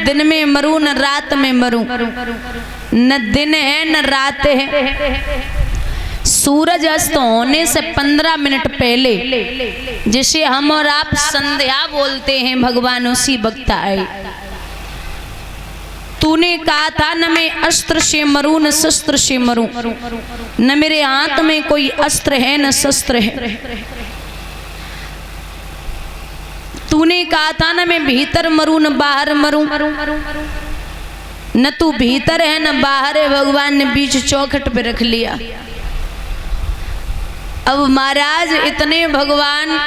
दिन में मरूं न रात में मरूं, न दिन है न रात है। सूरज अस्त होने से 15 मिनट पहले, जिसे हम और आप संध्या बोलते हैं, भगवान उसी वक्त आए। तूने कहा था न मैं अस्त्र से मरूं न शस्त्र से मरूं, न मेरे हाथ में कोई अस्त्र है न शस्त्र है। तूने कहा था न मैं भीतर मरूं न बाहर मरूं, न तू भीतर है न बाहर है। भगवान ने बीच चौखट पे रख लिया। अब महाराज इतने भगवान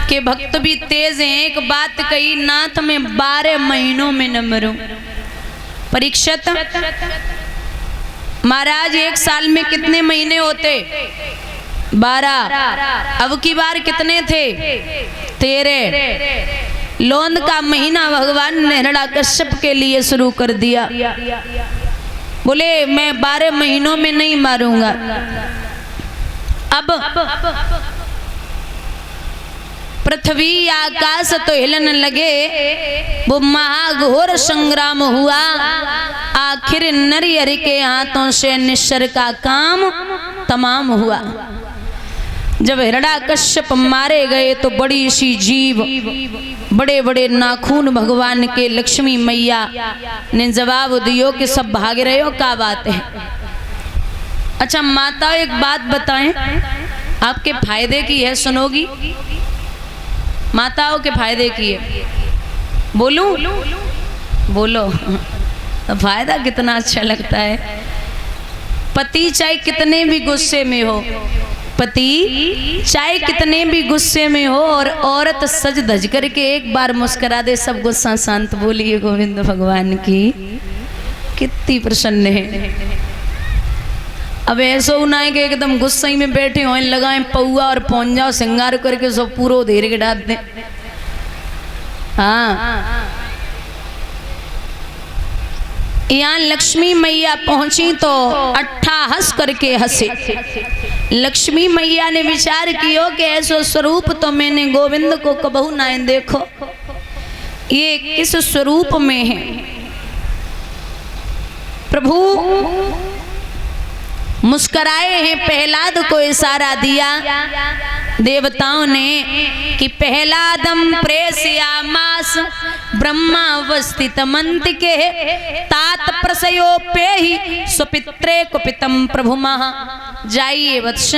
के भक्त भी तेज हैं। एक बात कही, नाथ में 12 महीनों में न मरूं। परीक्षित महाराज 1 साल में कितने महीने होते? 12। अब की बार कितने थे? 13। लोंद का महीना भगवान ने हिरण्यकश्यप के लिए शुरू कर दिया। बोले मैं 12 महीनों में नहीं मारूंगा। अब पृथ्वी आकाश तो हिलन लगे, वो महाघोर संग्राम हुआ। आखिर नरियर के हाथों से निश्चर का काम तमाम हुआ। जब हिरण्यकश्यप मारे गए तो बड़ी सी जीभ, बड़े बड़े नाखून भगवान के लक्ष्मी मैया ने जवाब दियो कि सब भाग रहे हो, क्या बात है? अच्छा माता एक बात बताएं, आपके फायदे की है, सुनोगी? माताओं के फायदे की है, बोलूं? बोलो। तो फायदा कितना अच्छा लगता है। पति चाहे कितने भी गुस्से में हो, पति चाहे कितने भी गुस्से में हो, और औरत सज धज करके एक बार मुस्कुरा दे, सब गुस्सा शांत। बोलिए गोविंद भगवान की, कितनी प्रसन्न है। अब ऐसा ना है कि एकदम गुस्से में बैठे हो, लगाएं पौआ और पौंजा श्रृंगार करके सब पूरा धेर के डाल दें। हाँ, यहाँ लक्ष्मी मैया पहुंची तो अट्ठा हंस करके हंसे। लक्ष्मी मैया ने विचार किया कि ऐसा स्वरूप तो मैंने गोविंद को कबहू ना देखो, ये किस स्वरूप में है। प्रभु मुस्कराए हैं, प्रहलाद को इशारा दिया देवताओं ने कि प्रहलादम प्रेषयामास ब्रह्मावस्थित मंत्र के तात प्रसयोपे ही सुपित्रे कुपितम प्रभु महा। जाइए वत्स,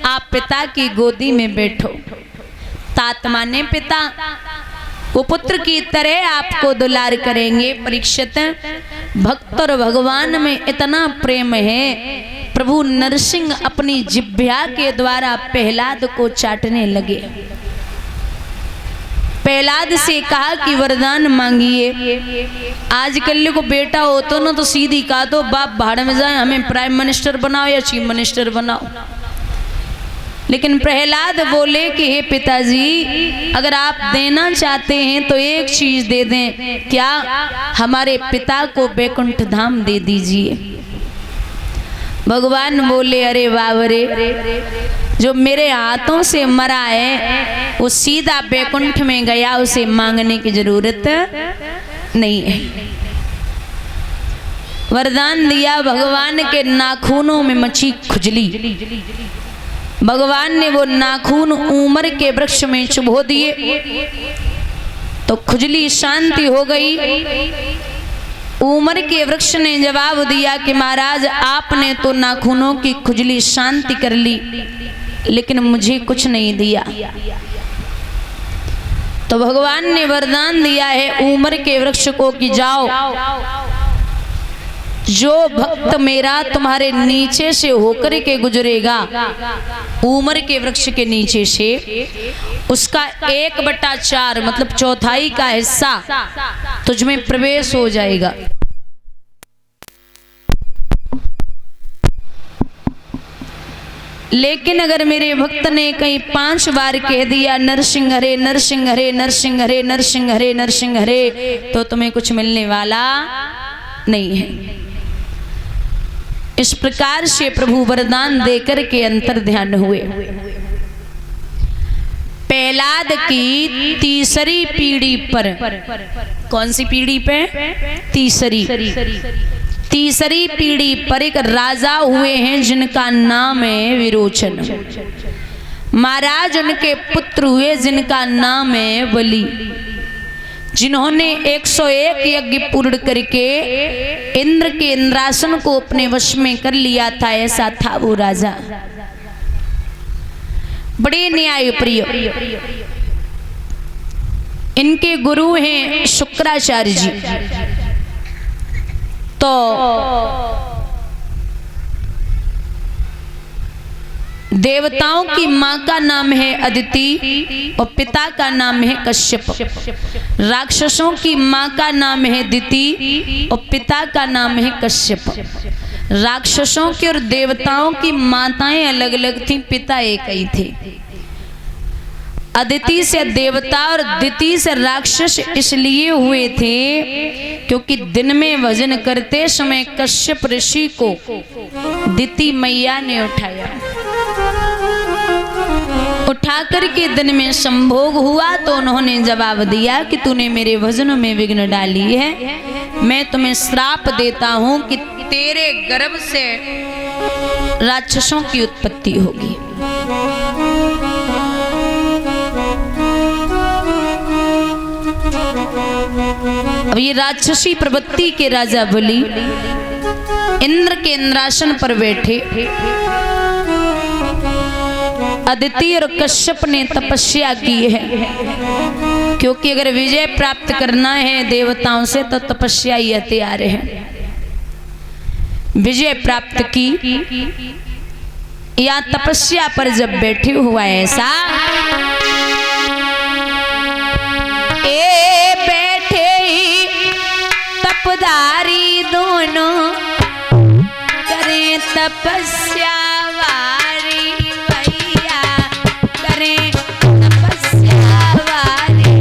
आप पिता की गोदी में बैठो। तात माने पिता, वो पुत्र की तरह आपको दुलार करेंगे। परीक्षित भक्त और भगवान में इतना प्रेम है, प्रभु नरसिंह अपनी जिह्वा के द्वारा प्रहलाद को चाटने लगे। प्रहलाद से कहा कि वरदान मांगिए। आजकल को बेटा हो तो ना तो सीधी कहा तो बाप भाड़ में जाए, हमें प्राइम मिनिस्टर बनाओ या चीफ मिनिस्टर बनाओ। लेकिन प्रहलाद बोले कि हे पिताजी, अगर आप देना चाहते हैं तो एक चीज दे दें। क्या? हमारे पिता को बैकुंठ धाम दे दीजिए। भगवान बोले अरे बाबरे, जो मेरे हाथों से मरा है वो सीधा बैकुंठ में गया, उसे मांगने की जरूरत नहीं है। वरदान दिया, भगवान के नाखूनों में मची खुजली। भगवान ने वो नाखून उमर के वृक्ष में चुभो दिए तो खुजली शांति हो गई। उमर के वृक्ष ने जवाब दिया कि महाराज आपने तो नाखूनों की खुजली शांति कर ली, लेकिन मुझे कुछ नहीं दिया। तो भगवान ने वरदान दिया है उमर के वृक्ष को कि जाओ, जो भक्त मेरा तुम्हारे नीचे से होकर के गुजरेगा, उमर के वृक्ष के नीचे से, उसका 1/4 मतलब चौथाई का हिस्सा तुझ में प्रवेश हो जाएगा। लेकिन अगर मेरे भक्त ने कहीं 5 बार कह दिया नरसिंह हरे नरसिंह हरे नरसिंह हरे नरसिंह हरे नरसिंह हरे, तो तुम्हें कुछ मिलने वाला नहीं है। इस प्रकार से प्रभु वरदान देकर के अंतर ध्यान हुए। प्रहलाद की तीसरी पीढ़ी पर, कौन सी पीढ़ी पे? तीसरी पीढ़ी पर एक राजा हुए हैं जिनका नाम है विरोचन। महाराज उनके पुत्र हुए जिनका नाम है बलि, जिन्होंने 101 यज्ञ पूर्ण करके इंद्र के इंद्रासन को अपने वश में कर लिया था। ऐसा था वो राजा, बड़े न्यायप्रिय। इनके गुरु हैं शुक्राचार्य जी। तो देवताओं की माँ का नाम है अदिति और पिता का नाम है कश्यप। राक्षसों की माँ का नाम है दिति और पिता का नाम है कश्यप। राक्षसों की और देवताओं की माताएं अलग अलग थीं, पिता एक ही थे। अदिति से देवता और दिति से राक्षस इसलिए हुए थे क्योंकि दिन में भजन करते समय कश्यप ऋषि को दिति मैया ने उठाया। उठाकर के दिन में संभोग हुआ तो उन्होंने जवाब दिया कि तूने मेरे भजन में विघ्न डाली है, मैं तुम्हें श्राप देता हूं कि तेरे गर्भ से राक्षसों की उत्पत्ति होगी। अब ये राक्षसी प्रवृत्ति के राजा बलि इंद्र के इंद्रासन पर बैठे। अदिति और कश्यप ने तपस्या की है, क्योंकि अगर विजय प्राप्त करना है देवताओं से तो तपस्या ही हथियार है। विजय प्राप्त की या तपस्या पर जब बैठे हुआ ऐसा बैठे ही तपदारी दोनों करें तपस्या वारी भैया, करें तपस्या वारी।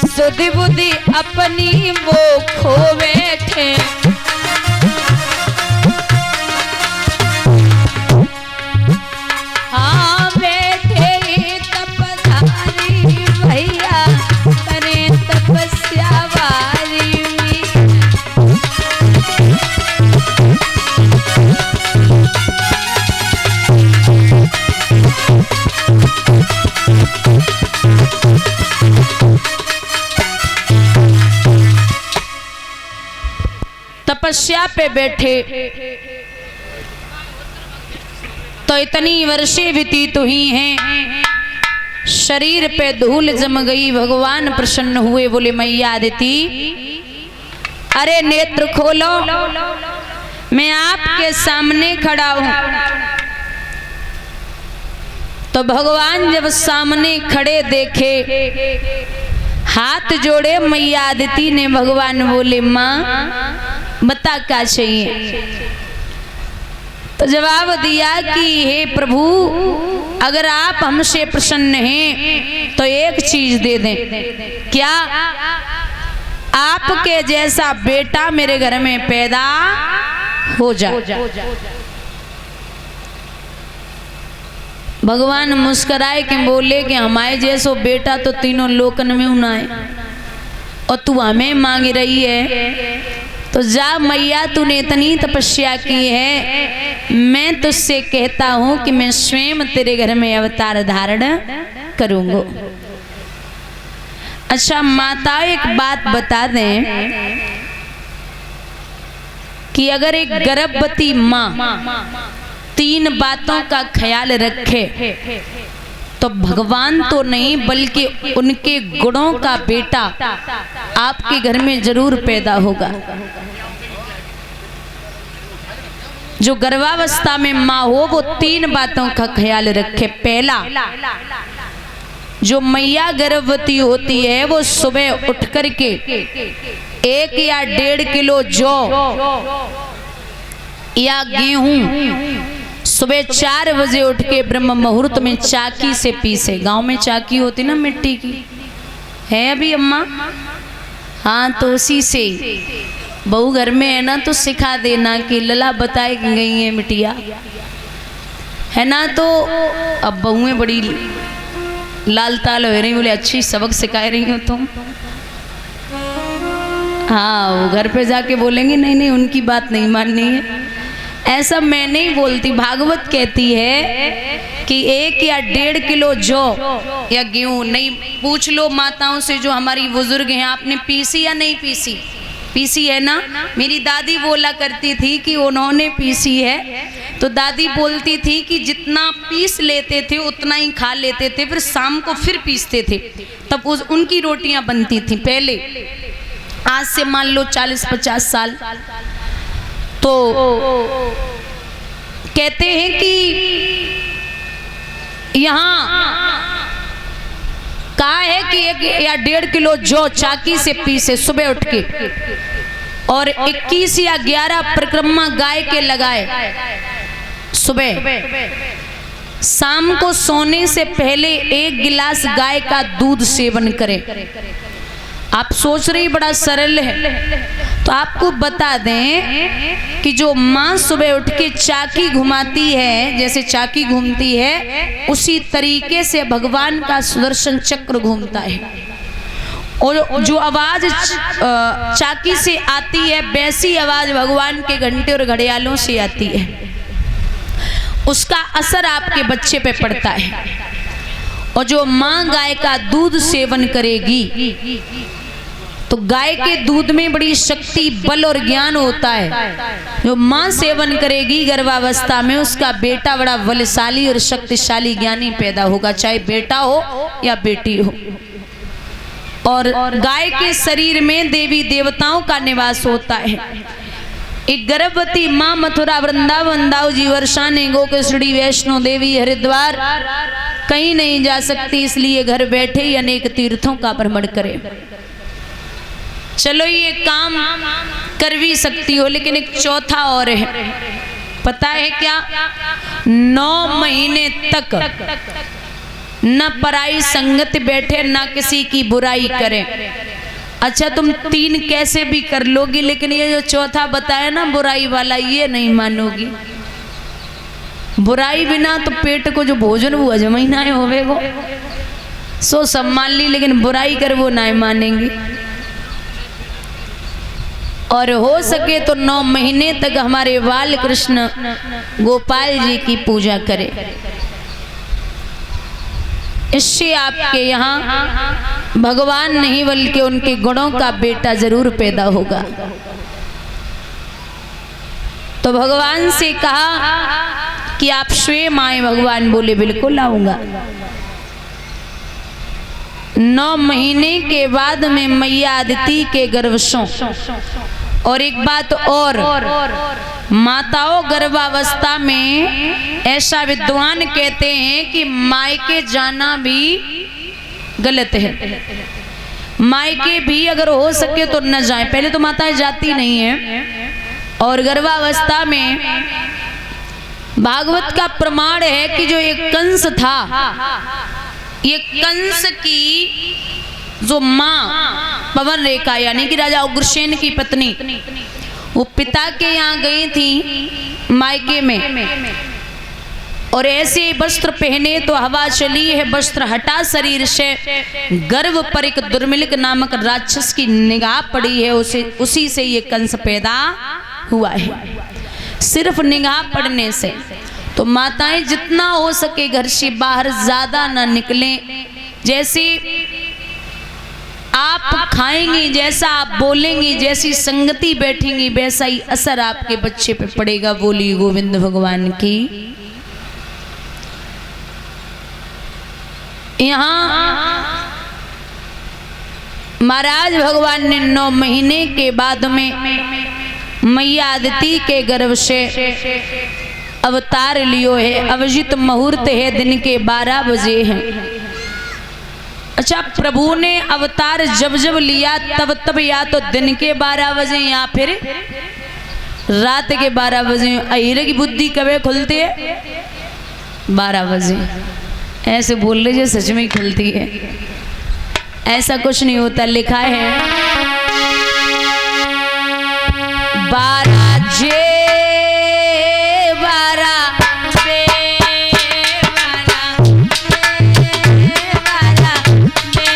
सुधि बुद्धि अपनी वो खो बैठे, हाँ बैठे तपधारी भैया, करें तपस्या वारी। तपस्या पे बैठे तो इतनी वर्षें व्यतीत हुई हैं, शरीर पे धूल जम गई। भगवान प्रसन्न हुए, बोले मैया अदिति अरे नेत्र खोलो, मैं आपके सामने खड़ा हूं। तो भगवान जब सामने खड़े देखे, हाथ जोड़े मैया अदिति ने, भगवान बोले माँ बता क्या चाहिए। तो जवाब दिया कि हे प्रभु अगर आप हमसे प्रसन्न हैं तो एक चीज दे दें। क्या? आपके जैसा बेटा मेरे घर में पैदा हो जाए। भगवान मुस्कुराए के बोले कि हमारे जैसो बेटा तो तीनों लोकन में उना है और तू हमें मांग रही है। तो जा मैया, तूने इतनी तपस्या की है, मैं तुझसे कहता हूं कि मैं स्वयं तेरे घर में अवतार धारण करूंगा। अच्छा माता एक बात बता दें कि अगर एक गर्भवती माँ 3 बातों का ख्याल रखे तो भगवान तो नहीं बल्कि उनके गुणों का बेटा आपके घर में जरूर पैदा होगा। जो गर्भावस्था में माँ हो वो 3 बातों का ख्याल रखे। पहला, जो मैया गर्भवती होती है वो सुबह उठ करके 1 या 1.5 किलो जौ या गेहूं सुबह 4 बजे उठ के ब्रह्म मुहूर्त में चाकी से पीसे। गांव में चाकी होती ना मिट्टी की, है अभी अम्मा? हाँ, तो उसी से बहू घर में है ना तो सिखा देना कि लला बताई गई है मिटिया, है ना। तो अब बहुएं बड़ी लाल ताल हो रही, बोले अच्छी सबक सिखा रही हो तुम। हाँ, वो घर पे जाके बोलेंगे नहीं नहीं उनकी बात नहीं माननी है। ऐसा मैं नहीं बोलती, भागवत कहती है कि 1 या 1.5 किलो जौ या गेहूं, नहीं पूछ लो माताओं से जो हमारी बुजुर्ग हैं, आपने पीसी या नहीं पीसी? पीसी है ना। मेरी दादी बोला करती थी कि उन्होंने पीसी है। तो दादी बोलती थी कि जितना पीस लेते थे उतना ही खा लेते थे, फिर शाम को फिर पीसते थे, तब उनकी रोटियां बनती थी पहले। आज से मान लो 40-50 साल। तो कहते हैं कि यहाँ कहा है कि 1 या 1.5 किलो जौ चाकी से पीसे सुबह उठ के, और 21 या 11 परिक्रमा गाय के लगाए सुबह। शाम को सोने से पहले 1 गिलास गाय का दूध सेवन करें। आप सोच रही बड़ा सरल है, तो आपको बता दें कि जो माँ सुबह उठ के चाकी घुमाती है, जैसे चाकी घूमती है उसी तरीके से भगवान का सुदर्शन चक्र घूमता है। और जो आवाज चाकी से आती है वैसी आवाज भगवान के घंटे और घड़ियालों से आती है। उसका असर आपके बच्चे पे पड़ता है। और जो माँ गाय का दूध सेवन करेगी तो गाय के दूध में बड़ी शक्ति, बल और ज्ञान होता है। जो माँ सेवन करेगी गर्भावस्था में उसका बेटा बड़ा बलशाली और शक्तिशाली ज्ञानी पैदा होगा, चाहे बेटा हो या बेटी हो। और गाय के शरीर में देवी देवताओं का निवास होता है। एक गर्भवती माँ मथुरा, वृंदावन, दाऊजी, वर्षाने, गोकर्णी, वैष्णो देवी, हरिद्वार कहीं नहीं जा सकती, इसलिए घर बैठे ही अनेक तीर्थों का भ्रमण करे। चलो ये काम कर भी सकती हो, लेकिन एक चौथा और है, पता है क्या? 9 महीने तक न पराई संगत बैठे, न किसी की बुराई करें। अच्छा तुम 3 कैसे भी कर लोगी, लेकिन ये जो चौथा बताया ना बुराई वाला, ये नहीं मानोगी। बुराई बिना तो पेट को जो भोजन वो हजम ही ना होवेगो, सो सब मान ली, लेकिन बुराई कर वो ना मानेंगी। और हो सके तो 9 महीने तक हमारे बाल कृष्ण गोपाल जी की पूजा करें। इससे आपके यहाँ भगवान नहीं बल्कि उनके गुणों का बेटा जरूर पैदा होगा। तो भगवान से कहा कि आप स्वयं आए। भगवान बोले बिल्कुल आऊंगा। 9 महीने के बाद में मैया अदिति के गर्भ से। और एक बात और, माताओं गर्भावस्था में ऐसा विद्वान कहते हैं कि मायके जाना भी गलत है। मायके भी अगर हो सके तो न जाए। पहले तो माताएं जाती नहीं है। और गर्भावस्था में भागवत का प्रमाण है कि जो एक कंस था, ये कंस की जो माँ पवन रेखा यानी कि राजा उग्रसेन की पत्नी, वो पिता के यहाँ गई थी मायके में। और ऐसे वस्त्र पहने तो हवा चली है, वस्त्र हटा शरीर से, गर्भ पर एक दुर्मिलिक नामक राक्षस की निगाह पड़ी है। उसी से ये कंस पैदा हुआ है, सिर्फ निगाह पड़ने से। तो माताएं जितना हो सके घर से बाहर ज्यादा ना निकलें। जैसे आप खाएंगी, जैसा आप बोलेंगी, जैसी संगति बैठेंगी, वैसा ही असर आपके बच्चे पे पड़ेगा। बोली गोविंद भगवान की। यहाँ महाराज भगवान ने 9 महीने के बाद में मैया अदिति के गर्भ से अवतार लियो है। अभिजित मुहूर्त है, दिन के 12 बजे हैं। अच्छा, प्रभु ने अवतार जब जब लिया तब तब या तो दिन के 12 बजे या फिर रात के 12 बजे। अहिरे की बुद्धि कब खुलती है? 12 बजे। ऐसे बोल लीजिए सच में खुलती है। ऐसा कुछ नहीं होता, लिखा है 12 जे 12 बे 12 बे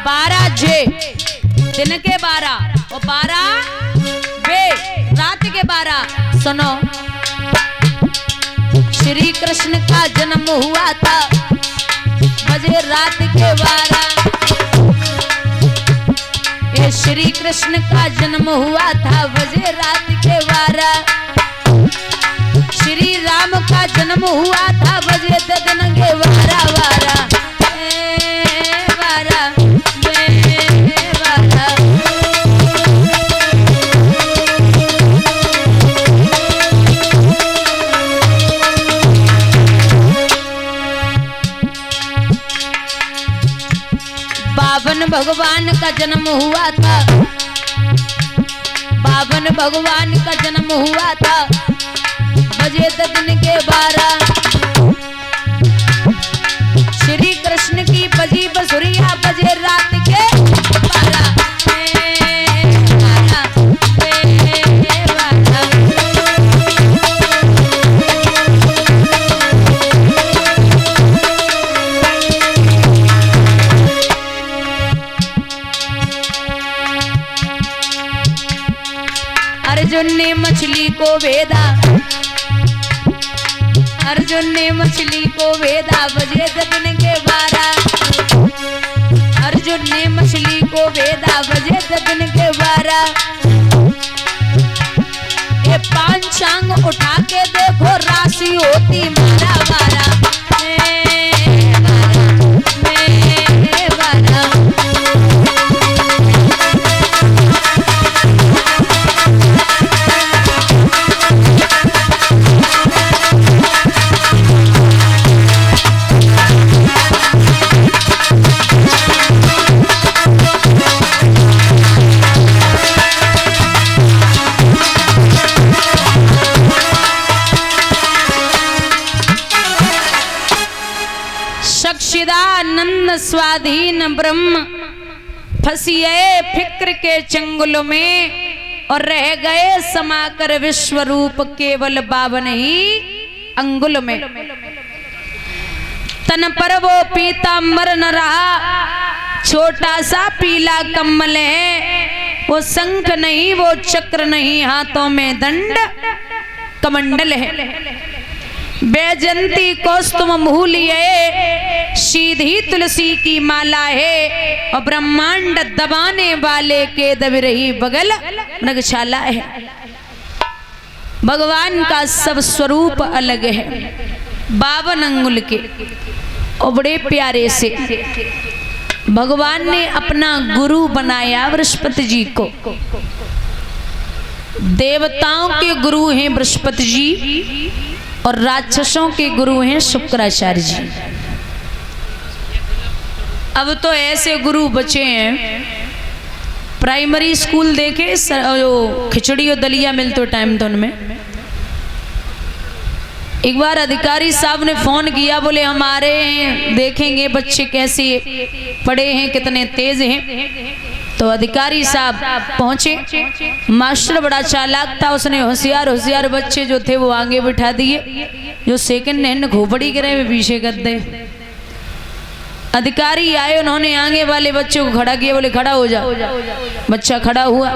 12 जे दिन के 12 और 12 बे रात के 12। सुनो, श्री कृष्ण का जन्म हुआ था बजे रात के 12। ये श्री कृष्ण का जन्म हुआ था बजे रात के 12। श्री राम का जन्म हुआ था बजे दिन के 12 12 भगवान का जन्म हुआ था। बावन भगवान का जन्म हुआ था बजे दिन के 12। श्री कृष्ण की बजी बसुरिया बजे रात के 12। अर्जुन ने मछली को वेदा, अर्जुन ने मछली को वेदा बजे दिन के 12। अर्जुन ने मछली को वेदा बजे दिन के 12। ये पांचांग उठा के देखो राशि होती 12 12। सच्चिदानंद स्वाधीन ब्रह्म फंसिए फिक्र के चंगुल में और रह गए समाकर विश्व रूप केवल 52 ही अंगुल में। तन पर वो पीतांबर न रहा, छोटा सा पीला कम्बल है। वो शंख नहीं, वो चक्र नहीं, हाथों में दंड कमंडल है। बैजंती कौस्तुम मूलिए सीधी तुलसी की माला है और ब्रह्मांड दबाने वाले के दबिरही बगल नगशाला है। भगवान का सब स्वरूप अलग है, 52 अंगुल के और बड़े प्यारे से भगवान ने अपना गुरु बनाया बृहस्पति जी को। देवताओं के गुरु हैं बृहस्पति जी और राक्षसों के गुरु हैं शुक्राचार्य जी। अब तो ऐसे गुरु बचे हैं, प्राइमरी स्कूल देखे जो खिचड़ी और दलिया मिलते टाइम तो उनमें एक बार अधिकारी साहब ने फोन किया, बोले हमारे देखेंगे बच्चे कैसे पढ़े हैं, कितने तेज हैं। तो अधिकारी साहब पहुंचे, मास्टर बड़ा चालाक था, उसने होशियार बच्चे जो थे वो आगे बिठा दिए, जो सेकंड हैंड खोपड़ी गिरे वे पीछे कर दे। अधिकारी आए, उन्होंने आगे वाले बच्चे को खड़ा किया, बोले खड़ा हो जा। बच्चा खड़ा हुआ,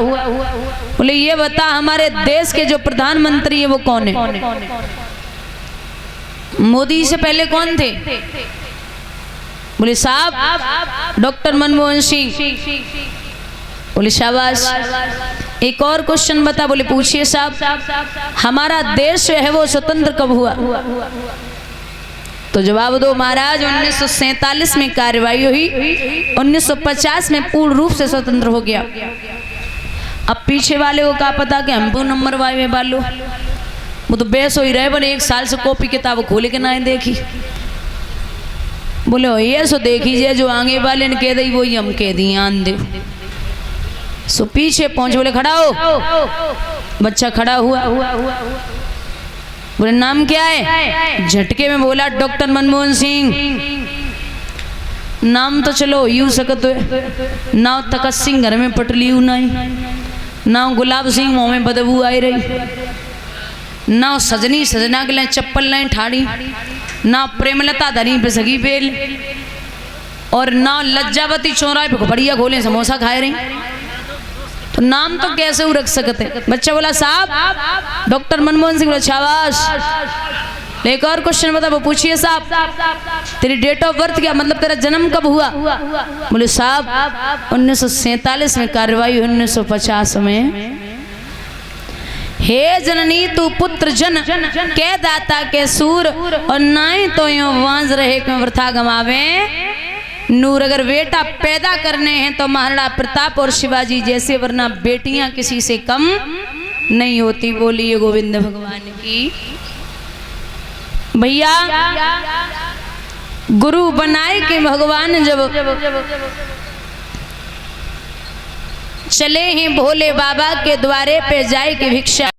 बोले ये बता हमारे देश के जो प्रधानमंत्री है वो कौन है? मोदी से पहले कौन थे? बोले साहब डॉक्टर मनमोहन सिंह। बोले शाबाश। एक और क्वेश्चन बता। बोले पूछिए साहब, हमारा देश जो है वो स्वतंत्र कब हुआ? तो जवाब दो महाराज। 1947 में कार्रवाई हुई, 1950 में पूर्ण रूप से स्वतंत्र हो गया। अब पीछे वाले को क्या पता कि हम नंबर वाले वालों, वो तो बेस हो ही रहे, बने 1 साल से कॉपी किताब खोले के ना देखी। बोले ये सो देखिए जो आगे वाले ने कह दी वही हम कह दी, आन दे। सो पीछे पहुंचे, बोले खड़ा हो। बच्चा खड़ा हुआ, बोले नाम क्या है? झटके में बोला डॉक्टर मनमोहन सिंह। नाम तो चलो यूं सकत है, नाव तकत सिंह घर में पटली नहीं, नाव गुलाब सिंह मुँह में बदबू आई रही, ना सजनी सजना के लिए चप्पल नहीं ठाड़ी, ना प्रेमलता धनी पे सगी पेल, और ना लज्जावती चौराहे पे बढ़िया गोले समोसा खाए रही। तो नाम तो कैसे वो रख सकते? बच्चा बोला साहब डॉक्टर मनमोहन सिंह। बोला शाबाश। एक और क्वेश्चन बता। वो पूछिए साहब तेरी डेट ऑफ बर्थ क्या, मतलब तेरा जन्म कब हुआ? बोले साहब 1947 में कार्रवाई, 1950 में। हे जननी तू पुत्र जन के दाता के सूर, और नाई तो यूं वांझ रहे क्यों वृथा गमावे नूर। अगर बेटा पैदा करने हैं तो महाराणा प्रताप और शिवाजी जैसे, वरना बेटियां किसी से कम नहीं होती। बोलिए गोविंद भगवान की। भैया गुरु बनाए के भगवान जब चले हैं भोले बाबा के द्वारे पे जाए के भिक्षा